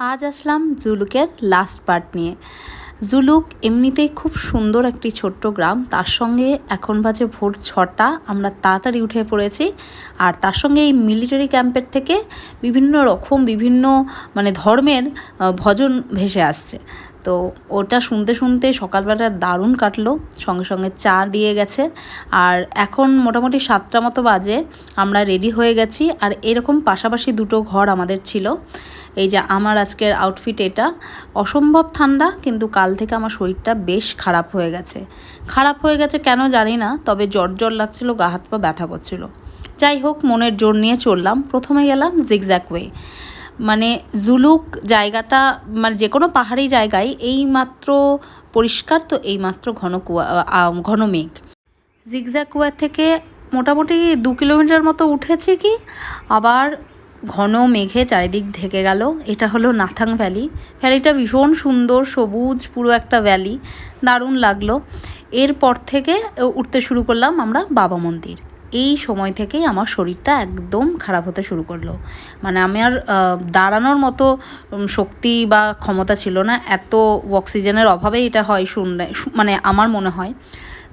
আজ আসলাম জুলুকের last part নিয়ে। জুলুক এমনিতেই খুব সুন্দর একটি ছোট্ট গ্রাম, তার সঙ্গে এখন বাজে ভোর 6টা, আমরা তাড়াতাড়ি উঠে পড়েছি। আর তার সঙ্গে এই মিলিটারি ক্যাম্পের থেকে বিভিন্ন ধর্মের ভজন ভেসে আসছে। তো ওটা শুনতে শুনতে সকালবেলা দারুণ কাটলো, সঙ্গে সঙ্গে চা দিয়ে গেছে। আর এখন মোটামুটি 7টা মতো বাজে, আমরা রেডি হয়ে গেছি। আর এরকম পাশাপাশি দুটো ঘর আমাদের ছিল। এই যে আমার আজকের আউটফিট এটা, অসম্ভব ঠান্ডা, কিন্তু কাল থেকে আমার শরীরটা বেশ খারাপ হয়ে গেছে কেন জানি না, তবে জ্বর লাগছিলো, গা হাত পা ব্যথা করছিল। যাই হোক, মনের জোর নিয়ে চললাম। প্রথমে গেলাম জিগজ্যাগ ওয়ে। জুলুক জায়গাটা যে কোনো পাহাড়ি জায়গায় এইমাত্র পরিষ্কার, তো এইমাত্র ঘন মেঘ। জিগজ্যাগ ওয়ে থেকে মোটামুটি 2 কিলোমিটার মতো উঠেছি, কি আবার ঘন মেঘে চারিদিক ঢেকে গেল। এটা হলো নাথাং ভ্যালি। ভ্যালিটা ভীষণ সুন্দর, সবুজ পুরো একটা ভ্যালি, দারুণ লাগলো। এরপর থেকে উঠতে শুরু করলাম আমরা বাবা মন্দির। এই সময় থেকেই আমার শরীরটা একদম খারাপ হতে শুরু করলো। আমার দাঁড়ানোর মতো শক্তি বা ক্ষমতা ছিল না, এত অক্সিজেনের অভাবেই এটা হয় শুনলে আমার মনে হয়।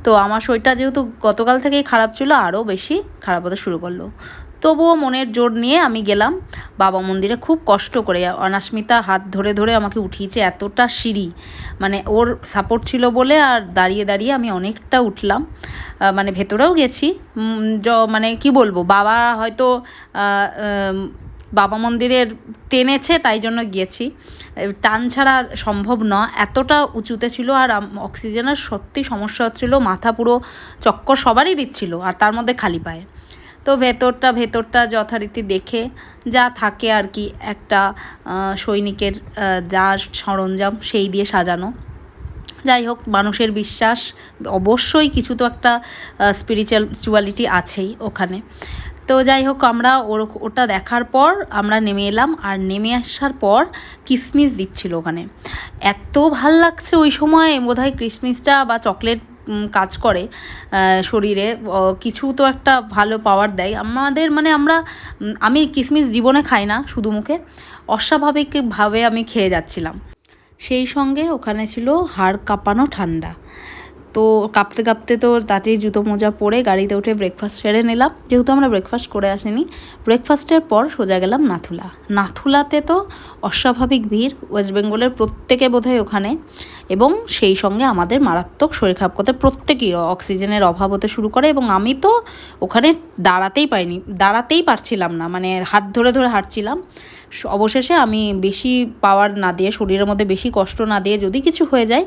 তো আমার শরীরটা যেহেতু গতকাল থেকেই খারাপ ছিল, আরও বেশি খারাপ হতে শুরু করলো। তবুও মনের জোর নিয়ে আমি গেলাম বাবা মন্দিরে, খুব কষ্ট করে। অনাস্মিতা হাত ধরে ধরে আমাকে উঠিয়েছে, এতটা সিঁড়ি, ওর সাপোর্ট ছিল বলে। আর দাঁড়িয়ে দাঁড়িয়ে আমি অনেকটা উঠলাম, ভেতরেও গেছি। কি বলবো, বাবা হয়তো বাবা মন্দিরের টেনেছে, তাই জন্য গিয়েছি। টান ছাড়া সম্ভব নয়, এতটা উঁচুতে ছিল। আর অক্সিজেনের সত্যি সমস্যা হচ্ছিলো, মাথা পুরো চক্কর সবারই দিচ্ছিল, আর তার মধ্যে খালি পায়ে। তো ভেতরটা যথারীতি দেখে যা থাকে আর কি, একটা সৈনিকের যা সরঞ্জাম সেই দিয়ে সাজানো। যাই হোক, মানুষের বিশ্বাস অবশ্যই কিছু তো একটা স্পিরিচুয়ালিটি আছেই ওখানে। তো যাই হোক, আমরা ওটা দেখার পর আমরা নেমে এলাম। আর নেমে আসার পর কিশমিশ দিচ্ছিল ওখানে, এত ভাল লাগছে ওই সময়। বোধহয় কিশমিশটা বা চকলেট কাজ করে শরীরে, কিছু তো একটা ভালো পাওয়ার দেয় আমাদের। আমি কিশমিশ জীবনে খাই না শুধু মুখে, অস্বাভাবিকভাবে আমি খেয়ে যাচ্ছিলাম। সেই সঙ্গে ওখানে ছিল হাড় কাঁপানো ঠান্ডা। তো কাঁপতে কাঁপতে তো তাড়াতাড়ি জুতো মোজা পরে গাড়িতে উঠে ব্রেকফাস্ট সেরে নিলাম, যেহেতু আমরা ব্রেকফাস্ট করে আসিনি। ব্রেকফাস্টের পর সোজা গেলাম নাথুলাতে। তো অস্বাভাবিক ভিড়, ওয়েস্ট বেঙ্গলের প্রত্যেকে বোধহয় ওখানে। এবং সেই সঙ্গে আমাদের মারাত্মক শরীর খারাপ করতে, প্রত্যেকেই অক্সিজেনের অভাব হতে শুরু করে। এবং আমি তো ওখানে দাঁড়াতেই পারছিলাম না, হাত ধরে ধরে হাঁটছিলাম। অবশেষে আমি বেশি পাওয়ার না দিয়ে, শরীরের মধ্যে বেশি কষ্ট না দিয়ে, যদি কিছু হয়ে যায়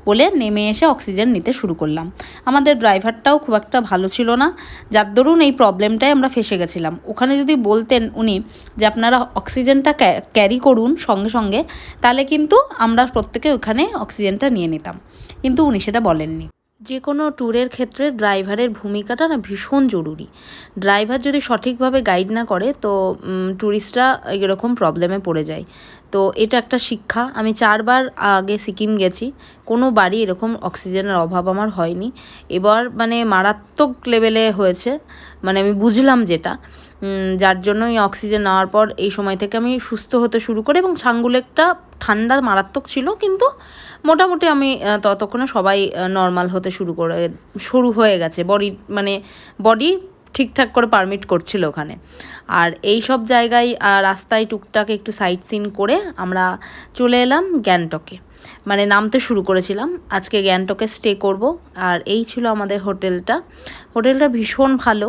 বলে নেমে এসে অক্সিজেন নিতে শুরু করলাম। আমাদের ড্রাইভারটাও খুব একটা ভালো ছিল না, যার দরুন এই প্রবলেমটায় আমরা ফেসে গেছিলাম। ওখানে যদি বলতেন উনি যে আপনারা অক্সিজেনটা ক্যারি করুন সঙ্গে সঙ্গে, তাহলে কিন্তু আমরা প্রত্যেকে ওখানে অক্সিজেনটা নিয়ে নিতাম, কিন্তু উনি সেটা বলেননি। যে কোনো ট্যুরের ক্ষেত্রে ড্রাইভারের ভূমিকাটা ভীষণ জরুরি। ড্রাইভার যদি সঠিকভাবে গাইড না করে, তো ট্যুরিস্টরা এরকম প্রবলেমে পড়ে যায়। তো এটা একটা শিক্ষা। আমি 4বার আগে সিকিম গেছি, কোনো বাড়ি এরকম অক্সিজেনের অভাব আমার হয়নি। এবার মারাত্মক লেভেলে হয়েছে, আমি বুঝলাম যেটা, যার জন্যই অক্সিজেন নেওয়ার পর এই সময় থেকে আমি সুস্থ হতে শুরু করি। এবং ছাঙ্গুলেকটা ঠান্ডা মারাত্মক ছিল, কিন্তু মোটামুটি আমি ততক্ষণে সবাই নর্মাল হতে শুরু হয়ে গেছে। বডি ঠিকঠাক করে পারমিট করছিল ওখানে। আর এই সব জায়গায় রাস্তায় টুকটাক একটু সাইট সিন করে আমরা চলে এলাম গ্যাংটকে। নামতে শুরু করেছিলাম, আজকে গ্যাংটকে স্টে করব। আর এই ছিল আমাদের হোটেলটা ভীষণ ভালো।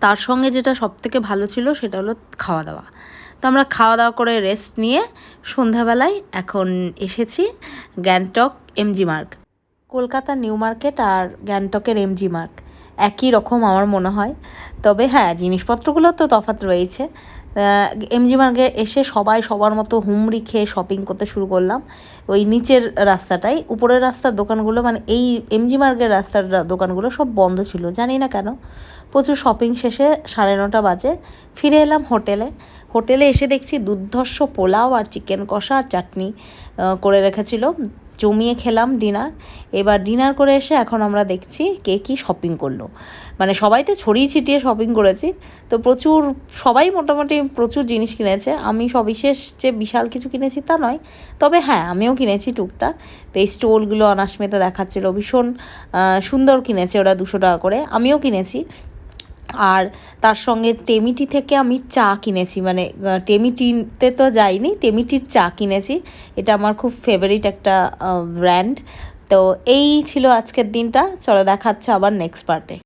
তার সঙ্গে যেটা সবথেকে ভালো ছিল সেটা হলো খাওয়া দাওয়া। তো আমরা খাওয়া দাওয়া করে রেস্ট নিয়ে সন্ধ্যাবেলায় এখন এসেছি গ্যাংটক এমজি মার্গ। কলকাতা নিউ মার্কেট আর গ্যাংটকের এমজি মার্গ একই রকম আমার মনে হয়, তবে হ্যাঁ, জিনিসপত্রগুলো তো তফাৎ রয়েছে। এমজি মার্গে এসে সবাই সবার মতো হুমড়ি খেয়ে শপিং করতে শুরু করলাম ওই নিচের রাস্তাটাই। উপরের রাস্তার দোকানগুলো এই এমজি মার্গের রাস্তার দোকানগুলো সব বন্ধ ছিল, জানি না কেন। প্রচুর শপিং শেষে 9:30 বাজে ফিরে এলাম হোটেলে এসে দেখছি দুর্ধর্ষ পোলাও আর চিকেন কষা আর চাটনি করে রেখেছিল। জমিয়ে খেলাম ডিনার। এবার ডিনার করে এসে এখন আমরা দেখছি কে কী শপিং করলো। মানে সবাই তো ছড়িয়ে ছিটিয়ে শপিং করেছি, তো সবাই মোটামুটি প্রচুর জিনিস কিনেছে। আমি সবিশেষ যে বিশাল কিছু কিনেছি তা নয়, তবে হ্যাঁ আমিও কিনেছি টুকটাক। তো এই স্টোলগুলো অনাসমেতা দেখাচ্ছিলো, ভীষণ সুন্দর কিনেছে ওরা, 200 টাকা করে, আমিও কিনেছি। আর তার সঙ্গে টেমিটি থেকে আমি চা কিনেছি, মানে টেমিটিতে তো যাইনি, টেমিটির চা কিনেছি। এটা আমার খুব ফেভারিট একটা ব্র্যান্ড। তো এই ছিল আজকের দিনটা। চলো দেখাচ্ছে আবার নেক্সট পার্টে।